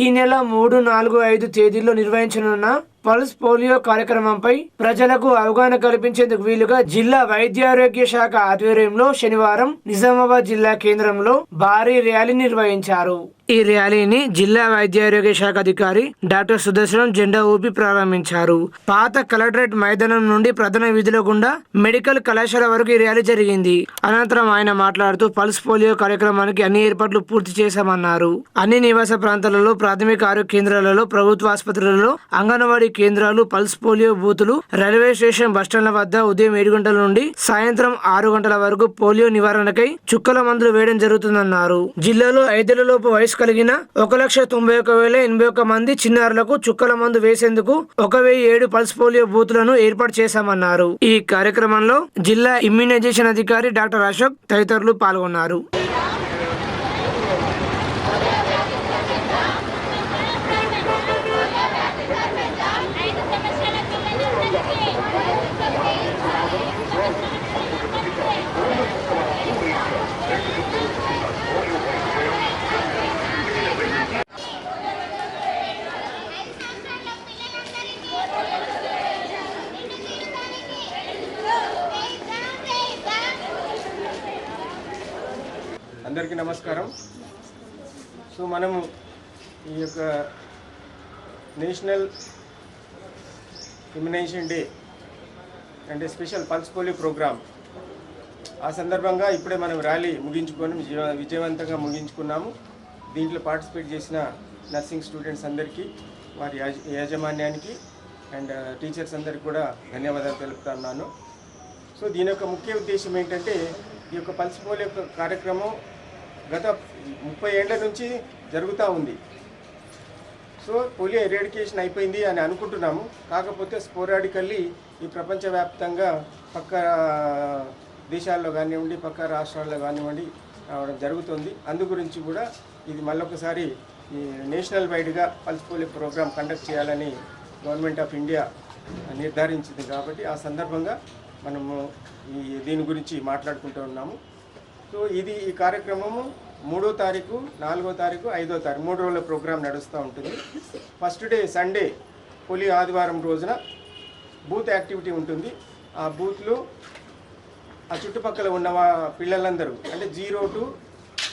ఈ నెల 3, 4, 5 తేదీల్లో నిర్వహించనున్న పల్స్ పోలియో కార్యక్రమంపై ప్రజలకు అవగాహన కల్పించేందుకు వీలుగా జిల్లా వైద్యారోగ్య శాఖ ఆధ్వర్యంలో శనివారం నిజామాబాద్ జిల్లా కేంద్రంలో భారీ ర్యాలీ నిర్వహించారు. ఈ ర్యాలీని జిల్లా వైద్యారోగ్య శాఖ అధికారి డాక్టర్ సుదర్శనం జెండా ఊపి ప్రారంభించారు. పాత కలెక్టరేట్ మైదానం నుండి ప్రధాన వీధిలో గుండా మెడికల్ కళాశాల వరకు ఈ ర్యాలీ జరిగింది. అనంతరం ఆయన మాట్లాడుతూ పల్స్ పోలియో కార్యక్రమానికి అన్ని ఏర్పాట్లు పూర్తి చేశామన్నారు. అన్ని నివాస ప్రాంతాలలో, ప్రాథమిక ఆరోగ్య కేంద్రాలలో, ప్రభుత్వ ఆసుపత్రులలో, అంగన్వాడీ కేంద్రాలు, పల్స్ పోలియో బూతులు, రైల్వే స్టేషన్, బస్టాండ్ల వద్ద ఉదయం 7 గంటల నుండి సాయంత్రం 6 గంటల వరకు పోలియో నివారణకై చుక్కల మందులు వేయడం జరుగుతుందన్నారు. జిల్లాలో 5 ఏళ్లలోపు వయసు కలిగిన 1,91,081 మంది చిన్నారులకు చుక్కల మందు వేసేందుకు 1,007 పల్స్ పోలియో బూతులను ఏర్పాటు చేశామన్నారు. ఈ కార్యక్రమంలో జిల్లా ఇమ్యునైజేషన్ అధికారి డాక్టర్ అశోక్ తదితరులు పాల్గొన్నారు. అందరికీ నమస్కారం. సో మనము ఈ యొక్క నేషనల్ ఇమ్యునైజేషన్ డే అంటే స్పెషల్ పల్స్ పోలియో ప్రోగ్రామ్ ఆ సందర్భంగా ఇప్పుడే మనం ర్యాలీ ముగించుకొని విజయవంతంగా ముగించుకున్నాము. దీంట్లో పార్టిసిపేట్ చేసిన నర్సింగ్ స్టూడెంట్స్ అందరికీ, వారి యాజమాన్యానికి అండ్ టీచర్స్ అందరికీ కూడా ధన్యవాదాలు తెలుపుతున్నాను. సో దీని యొక్క ముఖ్య ఉద్దేశం ఏంటంటే, ఈ యొక్క పల్స్ పోలియో కార్యక్రమం గత 30 ఏళ్ల నుంచి జరుగుతూ ఉంది. సో పోలియో ఎరాడికేషన్ అయిపోయింది అని అనుకుంటున్నాము. కాకపోతే స్పోరాడికల్లీ ఈ ప్రపంచవ్యాప్తంగా పక్క దేశాల్లో కానివ్వండి, పక్క రాష్ట్రాల్లో కానివ్వండి రావడం జరుగుతుంది. అందు గురించి కూడా ఇది మళ్ళొకసారి ఈ నేషనల్ వైడ్గా పల్స్ పోలియో ప్రోగ్రామ్ కండక్ట్ చేయాలని గవర్నమెంట్ ఆఫ్ ఇండియా నిర్ధారించింది. కాబట్టి ఆ సందర్భంగా మనము దీని గురించి మాట్లాడుకుంటూ ఉన్నాము. సో ఈ కార్యక్రమము 3వ తారీఖు, 4వ తారీఖు, 5వ తారీఖు 3 రోజుల ప్రోగ్రాం నడుస్తూ ఉంటుంది. ఫస్ట్ డే సండే పోలియో ఆదివారం రోజున బూత్ యాక్టివిటీ ఉంటుంది. ఆ బూత్లో ఆ చుట్టుపక్కల ఉన్న పిల్లలందరూ అంటే 0 to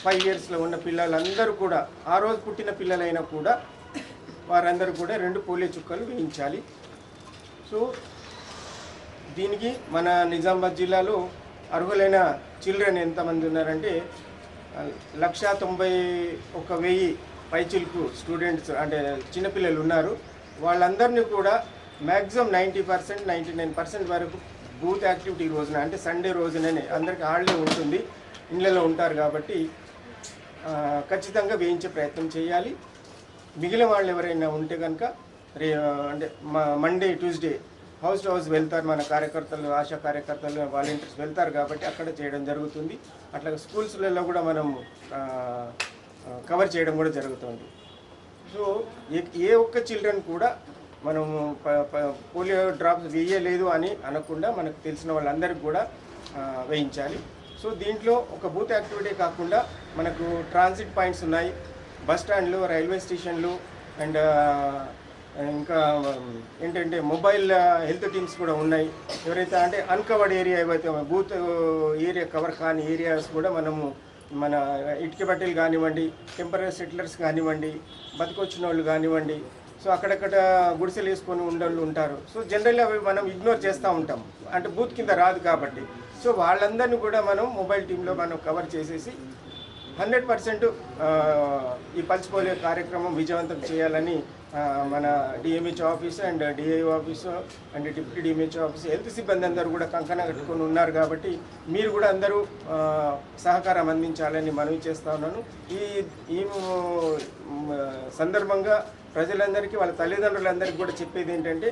5 yearsలో ఉన్న పిల్లలందరూ కూడా, ఆ రోజు పుట్టిన పిల్లలైనా కూడా వారందరూ కూడా 2 పోలియో చుక్కలు వేయించాలి. సో దీనికి మన నిజామాబాద్ జిల్లాలో అర్హులైన చిల్డ్రన్ ఎంతమంది ఉన్నారంటే 191,000 పైచిలకు స్టూడెంట్స్ అంటే చిన్నపిల్లలు ఉన్నారు. వాళ్ళందరినీ కూడా మ్యాక్సిమం 90%, 99% వరకు బూత్ యాక్టివిటీ రోజున అంటే సండే రోజుననే అందరికీ హాలిడే ఉంటుంది, ఇళ్ళలో ఉంటారు కాబట్టి ఖచ్చితంగా వేయించే ప్రయత్నం చేయాలి. మిగిలిన వాళ్ళు ఎవరైనా ఉంటే కనుక అంటే Monday, Tuesday house to house వెళ్తారు. మన కార్యకర్తలు, ఆశా కార్యకర్తలు, వాలంటీర్స్ వెళ్తారు కాబట్టి అక్కడ చేయడం జరుగుతుంది. అట్లా స్కూల్స్లలో కూడా మనం కవర్ చేయడం కూడా జరుగుతుంది. సో ఏ ఒక్క చిల్డ్రన్ కూడా మనము పోలియో డ్రాప్స్ వేయలేదు అని అనకుండా మనకు తెలిసిన వాళ్ళందరికీ కూడా వేయించాలి. సో దీంట్లో ఒక బూత్ యాక్టివిటీ కాకుండా మనకు ట్రాన్సిట్ పాయింట్స్ ఉన్నాయి, బస్ స్టాండ్లు, రైల్వే స్టేషన్లు అండ్ ఇంకా ఏంటంటే మొబైల్ హెల్త్ టీమ్స్ కూడా ఉన్నాయి. ఎవరైతే అంటే అన్కవర్డ్ ఏరియా ఏవైతే బూత్ ఏరియా కవర్ కాని ఏరియాస్ కూడా మనము మన ఇటుక బట్టలు కానివ్వండి, టెంపరీ సెటిలర్స్ కానివ్వండి, బతికొచ్చిన వాళ్ళు కానివ్వండి, సో అక్కడక్కడ గుడిసెలు వేసుకొని ఉండేళ్ళు ఉంటారు. సో జనరల్లీ అవి మనం ఇగ్నోర్ చేస్తూ ఉంటాం, అంటే బూత్ కింద రాదు కాబట్టి. సో వాళ్ళందరినీ కూడా మనం మొబైల్ టీంలో మనం కవర్ చేసేసి 100% ఈ పల్స్ పోలియో కార్యక్రమం విజయవంతం చేయాలని మన DMH office and DIO office and deputy DMH office health సిబ్బంది అందరూ కూడా కంకణం కట్టుకొని ఉన్నారు. కాబట్టి మీరు కూడా అందరూ సహకారం అందించాలని మనవి చేస్తూ ఉన్నాను. ఈ సందర్భంగా ప్రజలందరికీ, వాళ్ళ తల్లిదండ్రులందరికీ కూడా చెప్పేది ఏంటంటే,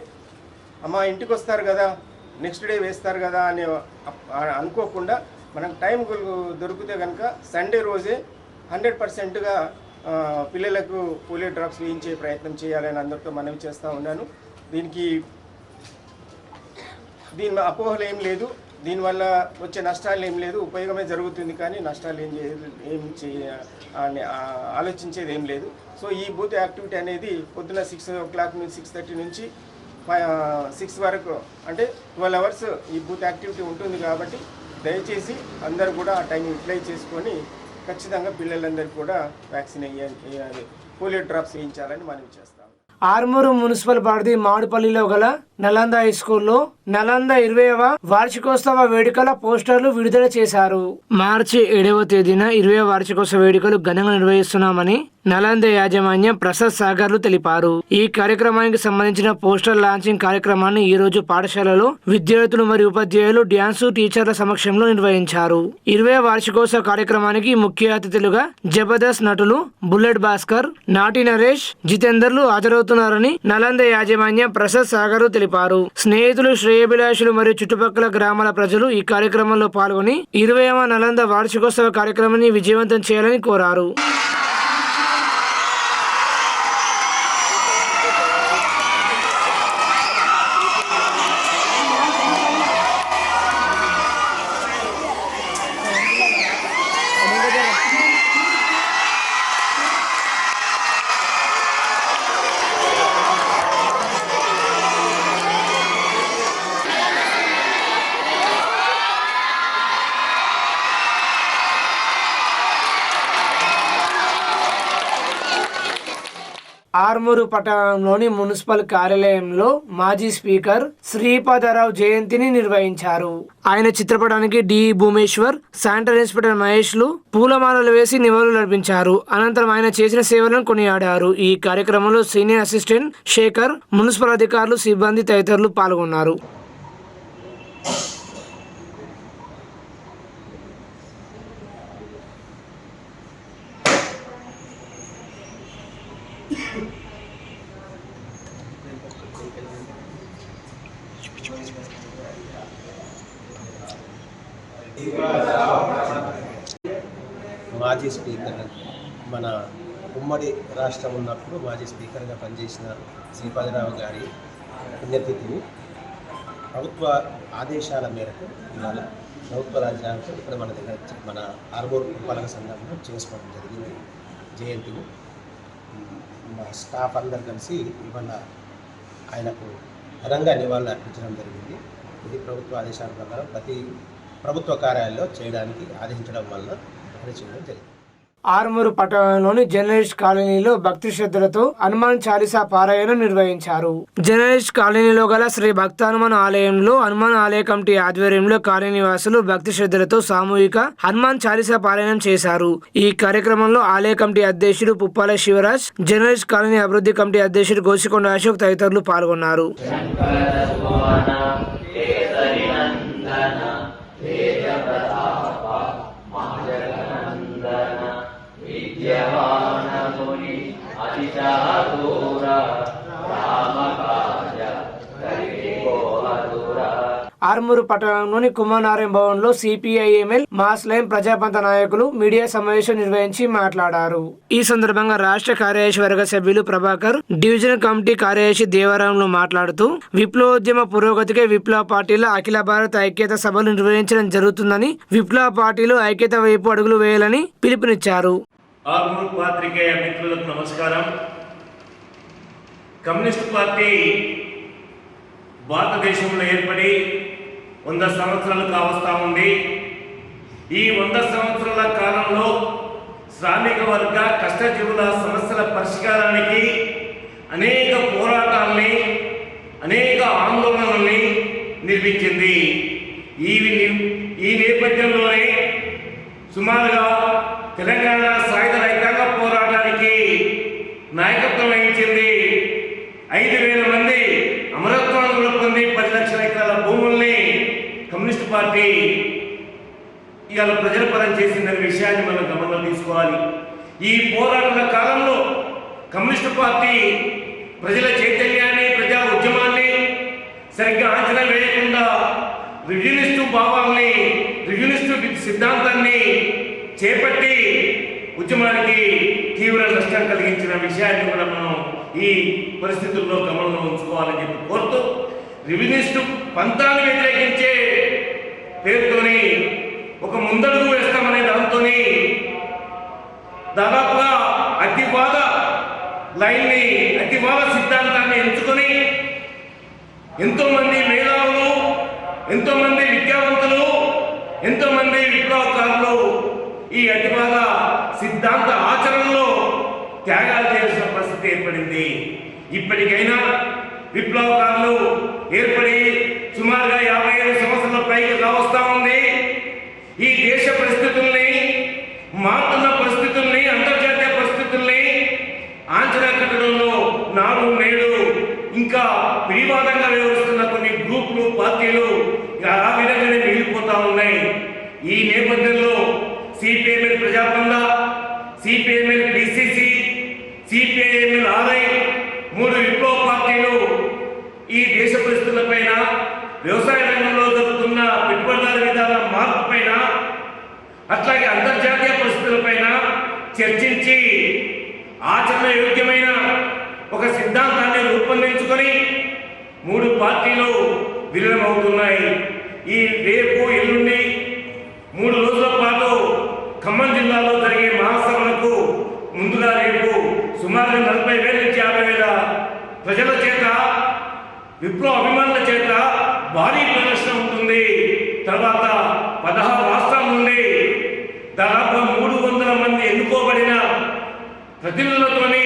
అమ్మ ఇంటికి వస్తారు కదా, నెక్స్ట్ డే వేస్తారు కదా అని అనుకోకుండా మనకు టైం దొరికితే కనుక సండే రోజే 100%గా పిల్లలకు పోలియో డ్రాప్స్ వేయించే ప్రయత్నం చేయాలని అందరితో మనవి చేస్తూ ఉన్నాను. దీని అపోహలు ఏం లేదు. దీనివల్ల వచ్చే నష్టాలు ఏం లేదు, ఉపయోగమే జరుగుతుంది, కానీ నష్టాలు ఆలోచించేది ఏం లేదు. సో ఈ బూత్ యాక్టివిటీ అనేది పొద్దున 6 o'clock నుంచి 6:30 నుంచి 6 వరకు, అంటే 12 hours ఈ బూత్ యాక్టివిటీ ఉంటుంది. కాబట్టి దయచేసి అందరూ కూడా ఆ టైం యూటిలైజ్ చేసుకొని ఖచ్చితంగా పిల్లలందరికీ కూడా వ్యాక్సిన్ వేయాలి, పోలియో డ్రాప్స్ వేయించాలని మనం చేస్తాం. ఆర్మూరు మున్సిపల్ పరిధి మాడుపల్లిలో గల నలంద హై స్కూల్లో నలంద 20వ వార్షికోత్సవ వేడుకల పోస్టర్లు విడుదల చేశారు. మార్చి 7వ తేదీన 20వ వార్షికోత్సవ వేడుకలు ఘనంగా నిర్వహిస్తున్నామని నలంద యాజమాన్యం ప్రసాద్ సాగర్లు తెలిపారు. ఈ కార్యక్రమానికి సంబంధించిన పోస్టర్ లాంచింగ్ కార్యక్రమాన్ని ఈ రోజు పాఠశాలలో విద్యార్థులు మరియు ఉపాధ్యాయులు డ్యాన్సు టీచర్ల సమక్షంలో నిర్వహించారు. 20వ వార్షికోత్సవ కార్యక్రమానికి ముఖ్య అతిథులుగా జబర్దస్త్ నటులు బుల్లెట్ భాస్కర్, నాటి నరేష్, జితేందర్లు హాజరవుతున్నారని నలంద యాజమాన్యం ప్రసాద్ సాగర్ తెలిపారు. స్నేహితులు, శ్రేయోభిలాషులు మరియు చుట్టుపక్కల గ్రామాల ప్రజలు ఈ కార్యక్రమంలో పాల్గొని 20వ నలంద వార్షికోత్సవ కార్యక్రమాన్ని విజయవంతం చేయాలని కోరారు. ఆర్మూరు పట్టణంలోని మున్సిపల్ కార్యాలయంలో మాజీ స్పీకర్ శ్రీపాదరావు జయంతిని నిర్వహించారు. ఆయన చిత్రపటానికి డి భూమేశ్వర్, శానిటరీ ఇన్స్పెక్టర్ మహేష్లు పూలమాలలు వేసి నివాళులు అర్పించారు. అనంతరం ఆయన చేసిన సేవలను కొనియాడారు. ఈ కార్యక్రమంలో సీనియర్ అసిస్టెంట్ శేఖర్, మున్సిపల్ అధికారులు, సిబ్బంది తదితరులు పాల్గొన్నారు. మాజీ స్పీకర్, మన ఉమ్మడి రాష్ట్రం ఉన్నప్పుడు మాజీ స్పీకర్గా పనిచేసిన శ్రీపాదరావు గారి పుణ్యతిథిని ప్రభుత్వ ఆదేశాల మేరకు ఇవాళ ప్రభుత్వ రాజ్యాంగం ఇక్కడ మన దగ్గర మన ఆర్మూరు పాలక సంఘంలో చేసుకోవడం జరిగింది. జయంతిని మా స్టాఫ్ అందరు కలిసి ఇవాళ ఆయనకు ఘనంగా నివాళులు అర్పించడం జరిగింది. ఇది ప్రభుత్వ ఆదేశాల ప్రకారం ప్రతి ప్రభుత్వ కార్యాలయంలో చేయడానికి ఆదేశించడం వల్ల అది చేయడం జరిగింది. ఆర్మూరు పట్టణంలోని జర్నలిస్ట్ కాలనీలో భక్తి శ్రద్ధలతో హనుమాన్ చాలీసా పారాయణం నిర్వహించారు. జర్నలిస్ట్ కాలనీలో గల శ్రీ భక్త హనుమాన్ ఆలయంలో హనుమాన్ ఆలయ కమిటీ ఆధ్వర్యంలో కాలనీ వాసులు భక్తి శ్రద్ధలతో సామూహిక హనుమాన్ చాలీసా పారాయణం చేశారు. ఈ కార్యక్రమంలో ఆలయ కమిటీ అధ్యక్షుడు పుప్పాల శివరాజ్, జర్నలిస్ట్ కాలనీ అభివృద్ధి కమిటీ అధ్యక్షుడు గోసికొండ అశోక్ తదితరులు పాల్గొన్నారు. ఆర్మూరు పట్టణంలోని కుమారనారాయణ భవన్ లో సిపిఐఎంఎల్ మాస్లైం ప్రజాపంత నాయకులు మీడియా సమావేశం నిర్వహించి మాట్లాడారు. ఈ సందర్భంగా రాష్ట్ర కార్యదర్శి వర్గ సభ్యులు ప్రభాకర్, డివిజన్ కమిటీ కార్యదర్శి దేవరాంలు మాట్లాడుతూ విప్లవోద్యమ పురోగతికే విప్లవ పార్టీల అఖిల భారత ఐక్యత సభలు నిర్వహించడం జరుగుతుందని, విప్లవ పార్టీలు ఐక్యత వైపు అడుగులు వేయాలని పిలుపునిచ్చారు. ఆర్మూరు పాత్రికేయ మిత్రులకు నమస్కారం. కమ్యూనిస్ట్ పార్టీ భారతదేశంలో ఏర్పడి 100 సంవత్సరాలు కావస్తా ఉంది. ఈ 100 సంవత్సరాల కాలంలో శ్రామిక వర్గ కష్టజీవుల సమస్యల పరిష్కారానికి అనేక పోరాటాలని, అనేక ఆందోళనల్ని నిర్మించింది. ఈ నేపథ్యంలోనే సుమారుగా తెలంగాణ సాయుధ రైతాంగ పోరాటానికి నాయకత్వం వహించింది. 5,000 మంది అమరత్వాలు పొంది 10 లక్షల ఎకరాల భూముల్ని కమ్యూనిస్ట్ పార్టీ ఇవాళ ప్రజల పరం చేసిందనే విషయాన్ని మనం గమనంలో తీసుకోవాలి. ఈ పోరాటాల కాలంలో కమ్యూనిస్ట్ పార్టీ ప్రజల చైతన్యాన్ని, ప్రజా ఉద్యమాన్ని సరిగ్గా అంచనా వేయకుండా రివ్యూనిస్టు భావాల్ని, రివ్యూనిస్టు సిద్ధాంతాన్ని చేపట్టి ఉద్యమానికి తీవ్ర నష్టం కలిగించిన విషయాన్ని కూడా మనం ఈ పరిస్థితుల్లో గమనంలో ఉంచుకోవాలని చెప్పి కోరుతూ, రివ్యూనిస్టు పంతాన్ని వ్యతిరేకించే పేరుతోని ఒక ముందడుగు వేస్తామనే దాంతోని దాదాపుగా అతివాద లైన్ని అతివాద సిద్ధాంతాన్ని ఎంచుకొని ఎంతోమంది మేధావులు, ఎంతోమంది విద్యావంతులు, ఎంతోమంది విప్లవకారులు ఈ అతివాద సిద్ధాంత ఆచరణలో త్యాగాలు చేయాల్సిన పరిస్థితి ఏర్పడింది. ఇప్పటికైనా విప్లవకారులు ఏర్పడి సుమారుగా 55 సంవత్సరాల పైకి కావస్తా ఉంది. ఈ దేశ పరిస్థితుల్ని, మారుతున్న పరిస్థితుల్ని, అంతర్జాతీయ పరిస్థితుల్ని అంచనా కట్టడంలో నాడు నేడు ఇంకా పిడివాదంగా వ్యవహరిస్తున్న కొన్ని గ్రూపులు, పార్టీలు ఆ విధంగానే మిగిలిపోతా ఉన్నాయి. ఈ నేపథ్యంలో CPIML ప్రజాపంద, CPIML PCC, CPIML RI 3 విప్లవ పార్టీలు ఈ దేశ పరిస్థితులపైన, వ్యవసాయ రంగంలో జరుగుతున్న పెట్టుబడిదారు విధాన మార్పు పైన, అట్లాగే అంతర్జాతీయ పరిస్థితులపైన చర్చించి ఆచరణ యోగ్యమైన ఒక సిద్ధాంతాన్ని రూపొందించుకొని 3 పార్టీలు విలీనమవుతున్నాయి. ఈ రేపు ఎల్లుండి 3 రోజుల పాటు ఖమ్మం జిల్లాలో జరిగే మహాసభలకు ముందుగా రేపు సుమారు 40,000 నుంచి 50,000 ప్రజల చేత, విప్లవ అభిమానుల చేత భారీ ప్రదర్శన ఉంటుంది. తర్వాత 16 రాష్ట్రాల నుండి దాదాపు 300 మంది ఎన్నుకోబడిన ప్రతినిధులతోని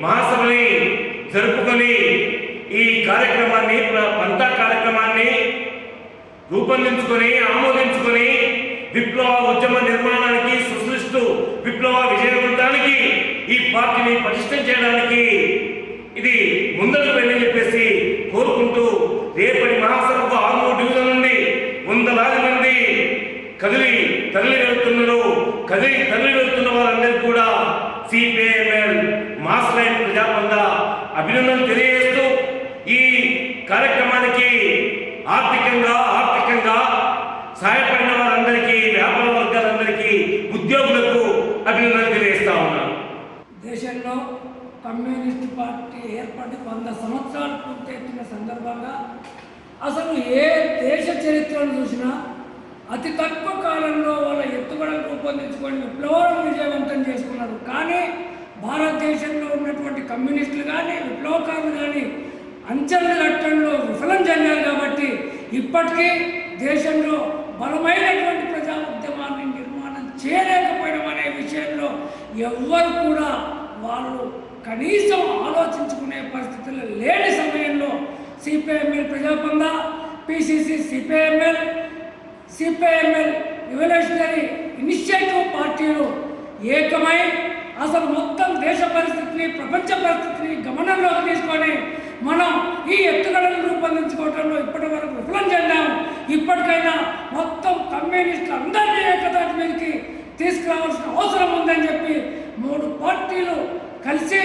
మహాసభని జరుపుకొని ఈ కార్యక్రమాన్ని, పంతా కార్యక్రమాన్ని రూపొందించుకొని, ఆమోదించుకొని విప్లవ ఉద్యమ నిర్మాణానికి, సృష్టిస్తూ విప్లవ విజయవంతానికి ఈ పార్టీని పటిష్టం చేయడానికి ఇది ముందడుగు వెళ్ళని చెప్పేసి కోరుకుంటూ రేపటి మహాసభకు 6 డివిజన్ నుండి 100,000 మంది తరలి వెళ్తున్న వారందరికీ కూడా సిపిఐఎంఎల్ మాస్ లైన్ ప్రజాపంద అభినందనలు తెలియజేస్తూ ఈ కార్యక్రమానికి ఆర్థికంగా సహాయపడిన వారందరికీ, వ్యాపార వర్గాలందరికీ, ఉద్యోగులకు అభినందనలు తెలియజేస్తా ఉన్నాను. దేశంలో కమ్యూనిస్ట్ పార్టీ ఏర్పడి 100 సంవత్సరాలు పూర్తయిన సందర్భంగా అసలు ఏ దేశ చరిత్రను చూసినా అతి తక్కువ కాలంలో వాళ్ళ ఎత్తుగడలు రూపొందించుకొని విప్లవాలను విజయవంతం చేసుకున్నారు. కానీ భారతదేశంలో ఉన్నటువంటి కమ్యూనిస్టులు కానీ, విప్లవకారులు కానీ అంచెల ఘట్టంలో విఫలం చెందారు. కాబట్టి ఇప్పటికీ దేశంలో బలమైనటువంటి ప్రజా ఉద్యమాన్ని నిర్మాణం చేయలేకపోవడం అనే విషయంలో ఎవ్వరు కూడా వాళ్ళు కనీసం ఆలోచించుకునే పరిస్థితుల్లో లేని సమయంలో CPIML ప్రజాపంద, PCC, CPIML revolutionary initiative పార్టీలు ఏకమై అసలు మొత్తం దేశ పరిస్థితిని, ప్రపంచ పరిస్థితిని గమనంలోకి తీసుకొని మనం ఈ ఎత్తుగడలను రూపొందించుకోవడంలో ఇప్పటి వరకు విఫలం చెందాము. ఇప్పటికైనా మొత్తం కమ్యూనిస్టులు అందరినీ ఏకతాటి మీదకి తీసుకురావాల్సిన అవసరం ఉందని చెప్పి 3 పార్టీలు కలిసి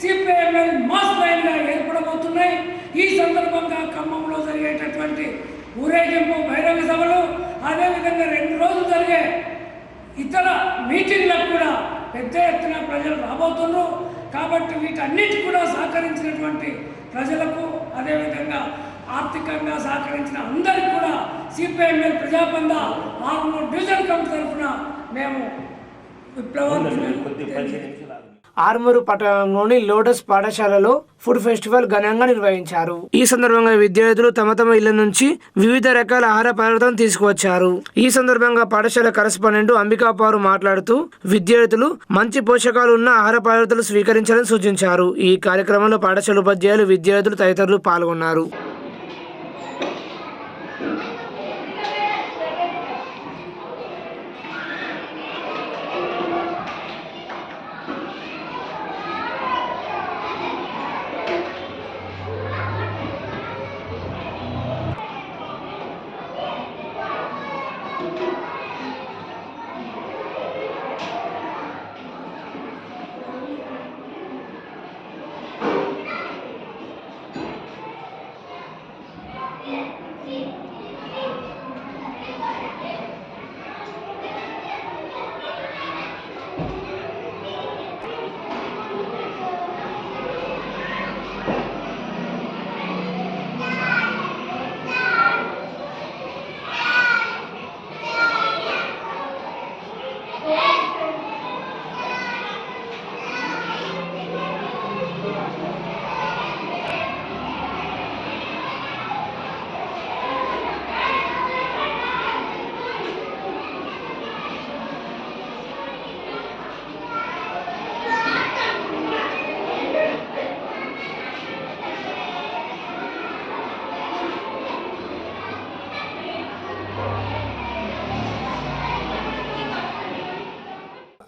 సిపిఐఎంఎల్ మాస్ లైన్గా ఏర్పడబోతున్నాయి. ఈ సందర్భంగా ఖమ్మంలో జరిగేటటువంటి ఊరేగింపు, బహిరంగ సభలు, అదేవిధంగా 2 రోజులు జరిగే ఇతర మీటింగ్లకు కూడా పెద్ద ఎత్తున ప్రజలు రాబోతున్నారు. కాబట్టి వీటన్నిటి కూడా సహకరించినటువంటి ప్రజలకు, అదేవిధంగా ఆర్థికంగా సహకరించిన అందరికీ కూడా సిపిఐఎంఎల్ ప్రజాపంద 6 డివిజన్ కమిటీ తరఫున మేము ఆర్మూరు పట్టణంలోని లోటస్ పాఠశాలలో ఫుడ్ ఫెస్టివల్ ఘనంగా నిర్వహించారు. ఈ సందర్భంగా విద్యార్థులు తమ ఇళ్ల నుంచి వివిధ రకాల ఆహార పదార్థాలను తీసుకువచ్చారు. ఈ సందర్భంగా పాఠశాల కరెస్పాండెంట్ అంబికాపారు మాట్లాడుతూ విద్యార్థులు మంచి పోషకాలు ఉన్న ఆహార పదార్థాలు స్వీకరించాలని సూచించారు. ఈ కార్యక్రమంలో పాఠశాల ఉపాధ్యాయులు, విద్యార్థులు తదితరులు పాల్గొన్నారు.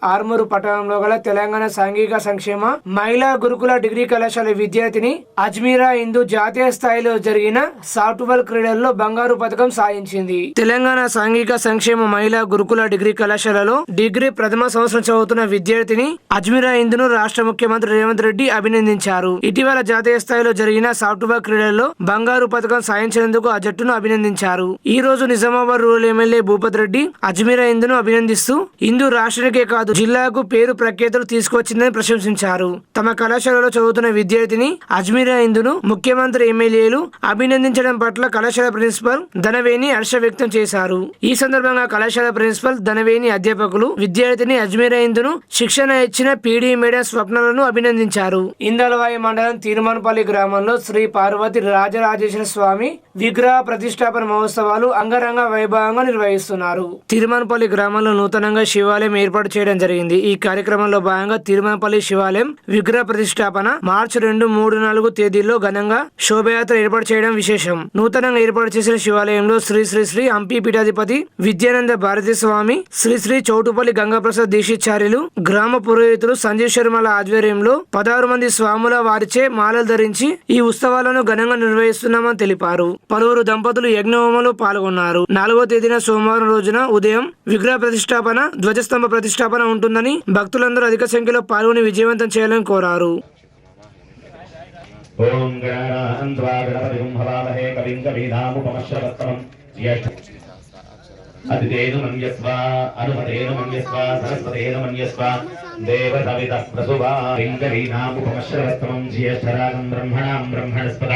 ఆర్మూరు పట్టణంలో గల తెలంగాణ సాంఘిక సంక్షేమ మహిళా గురుకుల డిగ్రీ కళాశాల విద్యార్థిని అజ్మీరా హిందూ జాతీయ స్థాయిలో జరిగిన సాఫ్ట్బాల్ క్రీడల్లో బంగారు పథకం సాధించింది. తెలంగాణ సాంఘిక సంక్షేమ మహిళా గురుకుల డిగ్రీ కళాశాలలో డిగ్రీ ప్రథమ సంవత్సరం చదువుతున్న విద్యార్థిని అజ్మీరా హిందూను రాష్ట్ర ముఖ్యమంత్రి రేవంత్ రెడ్డి అభినందించారు. ఇటీవల జాతీయ స్థాయిలో జరిగిన సాఫ్ట్బాల్ క్రీడల్లో బంగారు పథకం సాధించినందుకు ఆ జట్టును అభినందించారు. ఈ రోజు నిజామాబాద్ రూరల్ ఎమ్మెల్యే భూపత్ రెడ్డి అజ్మీరా హిందూను అభినందిస్తూ హిందూ రాష్ట్రానికే కాదు జిల్లాకు పేరు ప్రఖ్యాతులు తీసుకొచ్చిందని ప్రశంసించారు. తమ కళాశాలలో చదువుతున్న విద్యార్థిని అజ్మీరా హిందూను ముఖ్యమంత్రి ఎమ్మెల్యేలు అభినందించడం పట్ల కళాశాల ప్రిన్సిపల్ ధనవేణి హర్ష వ్యక్తం చేశారు. ఈ సందర్భంగా కళాశాల ప్రిన్సిపల్ ధనవేణి అధ్యాపకులు విద్యార్థిని అజ్మీరా హిందూను శిక్షణ ఇచ్చిన పీడీ మేడం స్వప్నలను అభినందించారు. ఇందలవాయి మండలం తీర్మానపల్లి గ్రామంలో శ్రీ పార్వతి రాజరాజేశ్వర స్వామి విగ్రహ ప్రతిష్టాపన మహోత్సవాలు అంగరంగ వైభవంగా నిర్వహిస్తున్నారు. తిరుమలపల్లి గ్రామంలో నూతనంగా శివాలయం ఏర్పాటు చేయడం జరిగింది. ఈ కార్యక్రమంలో భాగంగా తిరుమలపల్లి శివాలయం విగ్రహ ప్రతిష్టాపన మార్చి 2, 3, 4 తేదీల్లో ఘనంగా శోభయాత్ర ఏర్పాటు చేయడం విశేషం. నూతనంగా ఏర్పాటు చేసిన శివాలయంలో శ్రీ శ్రీ శ్రీ హంపి పీఠాధిపతి విద్యానంద భారతీ స్వామి, శ్రీ శ్రీ చౌటుపల్లి గంగాప్రసాద్ దీక్షితాచార్యులు, గ్రామ పురోహితులు సంజీవ్ శర్మల ఆధ్వర్యంలో 16 మంది స్వాముల వారిచే మాలలు ధరించి ఈ ఉత్సవాలను ఘనంగా నిర్వహిస్తున్నామని తెలిపారు. పలువురు దంపతులు యజ్ఞహోమంలో పాల్గొన్నారు. 4వ తేదీన సోమవారం రోజున ఉదయం విగ్రహ ప్రతిష్టాపన, ధ్వజస్తంభ ప్రతిష్టాపన ఉంటుందని భక్తులందరూ అధిక సంఖ్యలో పాల్గొని విజయవంతం చేయాలని కోరారు. ఓం గణానాన్వా గణపతిం హవామహే కవిం కవీనాముపమశ్రవస్తమం అదితేను మన్యస్వ అనుమతేను మన్యస్వ సరస్వతేను మన్యస్వ దేవసవిత ప్రసువా కవీనాముపమశ్రవస్తమం జ్యేష్ఠరాగం బ్రహ్మణాం బ్రహ్మణస్పద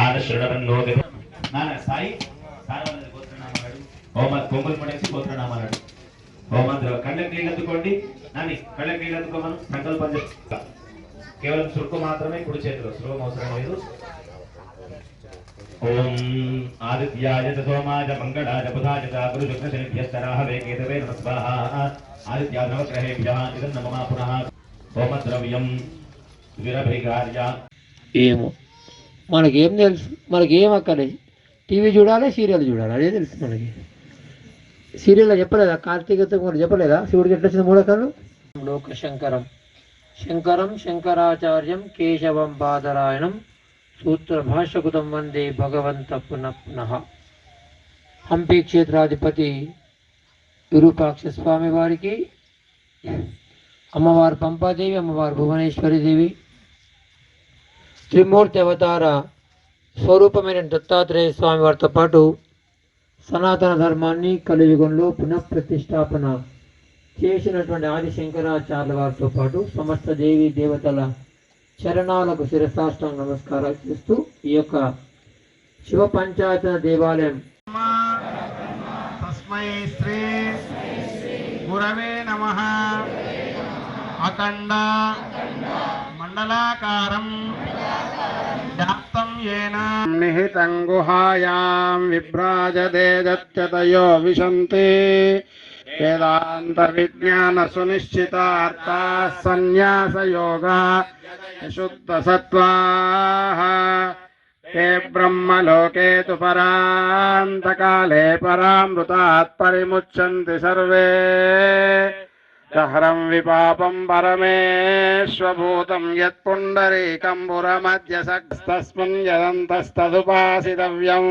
ఆనశ్రుణవన్నో నాన్న సాయి సారవన్నది గోత్రనామాడు హోమత్ కొంగులు పడేసి గోత్రనామాడు హోమంత్ర కళ్ళకి నీళ్ళెత్తుకోండి నాని కళ్ళకి నీళ్ళెత్తుకోమను సంకల్పం చేస్తా కేవలం సురుకు మాత్రమే కుడి చేతిలో సులభం అవసరం లేదు. ఓం ఆదిత్యాయ చ సోమాయ మంగళాయ బుధాయ చ గురు శుక్ర శనిభ్యస్తరాహవే కేతవే నమః స్వాహా ఆదిత్య నవగ్రహేభ్యః ఇదం నమః పునః హోమద్రవ్యం విరభిగార్య. ఏమో మనకేం తెలుసు, మనకేం అక్కర్లేదు. టీవీ చూడాలి, సీరియల్ చూడాలి, అదే తెలుసు మనకి. సీరియల్లో చెప్పలేదా కార్తీకతో కూడా చెప్పలేదా శివుడికి ఎట్లా వచ్చింది 3 కళ్ళు? లోకశంకరం శంకరం శంకరాచార్యం కేశవం బాదరాయణం సూత్ర భాష్యకృతం వందే భగవంత పునః పునః. హంపి క్షేత్రాధిపతి విరూపాక్ష స్వామి వారికి, అమ్మవారు పంపాదేవి, అమ్మవారు భువనేశ్వరి దేవి, త్రిమూర్తి అవతార స్వరూపమైన దత్తాత్రేయ స్వామి వారితో పాటు సనాతన ధర్మాన్ని కలియుగంలో పునఃప్రతిష్టాపన చేసినటువంటి ఆది శంకరాచార్యుల వారితో పాటు సమస్త దేవి దేవతల చరణాలకు శిరసాష్టాంగ నమస్కారాలు చేస్తూ ఈ యొక్క శివ పంచాయతన దేవాలయం తస్మై శ్రీ గురవే నమః. అఖండ మండలాకారం వ్యాప్తం యేన నిహితం గుహాయాం విభ్రాజతే దత్యతయో విశంతే వేదాంత విజ్ఞాన సునిశ్చితార్థా సన్యాస యోగా శుద్ధ సత్వాః ते ब्रह्मलोके तु परान्तकाले परामृतात् परिमुच्यन्ति सर्वे दहरं विपापं परमेश्वभूतं यत्पुण्डरीकम्बुरमध्यसस्तस्मिन् यदन्तस्तदुपासितव्यं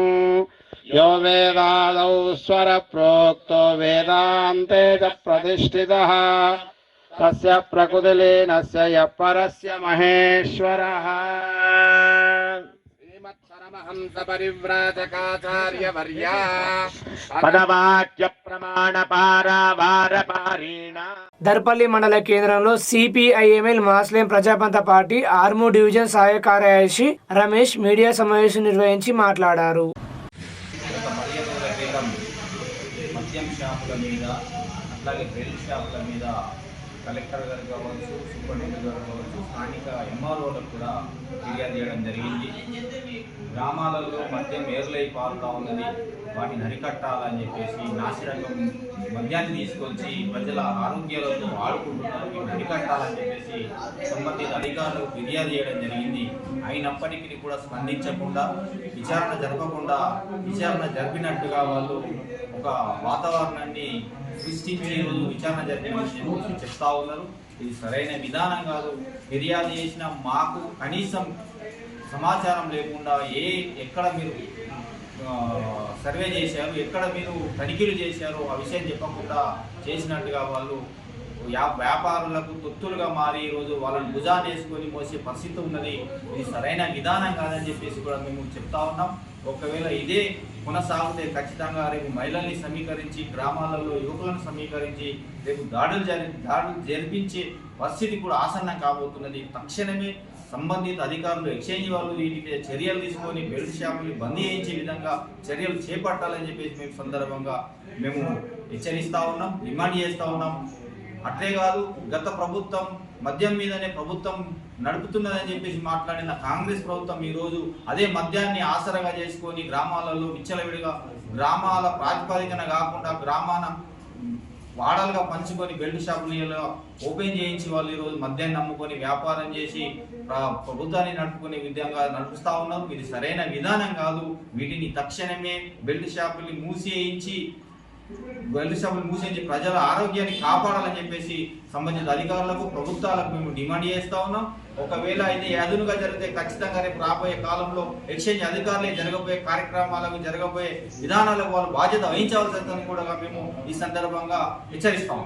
यो वेदादौ स्वरप्रोक्तो वेदान्ते च प्रतिष्ठितः तस्य प्रकृतिलीनस्य यः परस्य महेश्वरः. हंस परिव्राजकाचार्यवर्या पदवाक्य प्रमाण पारावार पारीणा. దర్పల్లి మండల కేంద్రంలో సిపిఐఎంఎల్ ముస్లిం ప్రజాపంత పార్టీ ఆర్మూర్ డివిజన్ సహాయ కార్యదర్శి రమేష్ మీడియా సమావేశం నిర్వహించి మాట్లాడారు. మద్యం షాపుల మీద అట్లాగే బెల్ట్ షాపుల మీద కలెక్టర్ గారు కావచ్చు, సూపరింటెండెంట్ గారు కావచ్చు, స్థానిక ఎంఆర్ఓలకు కూడా ఫిర్యాదు చేయడం జరిగింది. గ్రామాలలో మద్యం ఏర్లై పారుతూ ఉన్నది, వాటిని అరికట్టాలని చెప్పేసి నాసిరకం మద్యాన్ని తీసుకొచ్చి ప్రజల ఆరోగ్యాలతో ఆడుకుంటున్నారు, వీటిని అరికట్టాలని చెప్పేసి సంబంధిత అధికారులకు ఫిర్యాదు చేయడం జరిగింది. అయినప్పటికీ కూడా స్పందించకుండా, విచారణ జరపకుండా, విచారణ జరిపినట్టుగా వాళ్ళు ఒక వాతావరణాన్ని సృష్టించి ఈరోజు విచారణ జరిపిన చెప్తా ఉన్నారు. ఇది సరైన విధానం కాదు. ఫిర్యాదు చేసిన మాకు కనీసం సమాచారం లేకుండా ఎక్కడ మీరు సర్వే చేశారు, ఎక్కడ మీరు తనిఖీలు చేశారు ఆ విషయం చెప్పకుండా చేసినట్టుగా వాళ్ళు వ్యాపారులకు తొత్తులుగా మారి ఈరోజు వాళ్ళని భుజాన్ని వేసుకొని మోసే పరిస్థితి ఉన్నది. ఇది సరైన విధానం కాదని చెప్పేసి కూడా మేము చెప్తా ఉన్నాం. ఒకవేళ ఇదే కొనసాగితే ఖచ్చితంగా రేపు మహిళల్ని సమీకరించి గ్రామాలలో యువకులను సమీకరించి రేపు దాడులు జరిపించే పరిస్థితి కూడా ఆసన్నం కాబోతున్నది. తక్షణమే సంబంధిత అధికారులు ఎక్స్చేంజ్ వాళ్ళు వీటికి చర్యలు తీసుకొని బెల్ట్ షాపులు బందీ చేయించే విధంగా చర్యలు చేపట్టాలని చెప్పేసి మేము సందర్భంగా మేము హెచ్చరిస్తూ ఉన్నాం, డిమాండ్ చేస్తూ ఉన్నాం. అట్లే కాదు, గత ప్రభుత్వం మద్యం మీదనే ప్రభుత్వం నడుపుతున్నదని చెప్పేసి మాట్లాడిన కాంగ్రెస్ ప్రభుత్వం ఈరోజు అదే మద్యాన్ని ఆసరగా చేసుకొని గ్రామాలలో విచ్చలవిడిగా గ్రామాల ప్రాతిపదికన కాకుండా గ్రామాన వాడలుగా పంచుకొని బెల్ట్ షాపులు ఓపెన్ చేయించి వాళ్ళు ఈరోజు మద్యాన్ని నమ్ముకొని వ్యాపారం చేసి ప్రభుత్వాన్ని నడుపుకునే విధంగా నడుపుతా ఉన్నారు. ఇది సరైన విధానం కాదు. వీటిని తక్షణమే బెల్ట్ షాపుల్ని మూసేయించి ప్రజల ఆరోగ్యాన్ని కాపాడాలని చెప్పేసి సంబంధిత అధికారులకు ప్రభుత్వాలకు మేము డిమాండ్ చేస్తా ఉన్నాం. ఒకవేళ ఇది అదునుగా జరిగితే ఖచ్చితంగా రేపు రాబోయే కాలంలో ఎక్స్చేంజ్ అధికారులే జరగబోయే కార్యక్రమాలకు జరగబోయే విధానాలకు వాళ్ళు బాధ్యత వహించవలసిందని కూడా మేము ఈ సందర్భంగా హెచ్చరిస్తాం.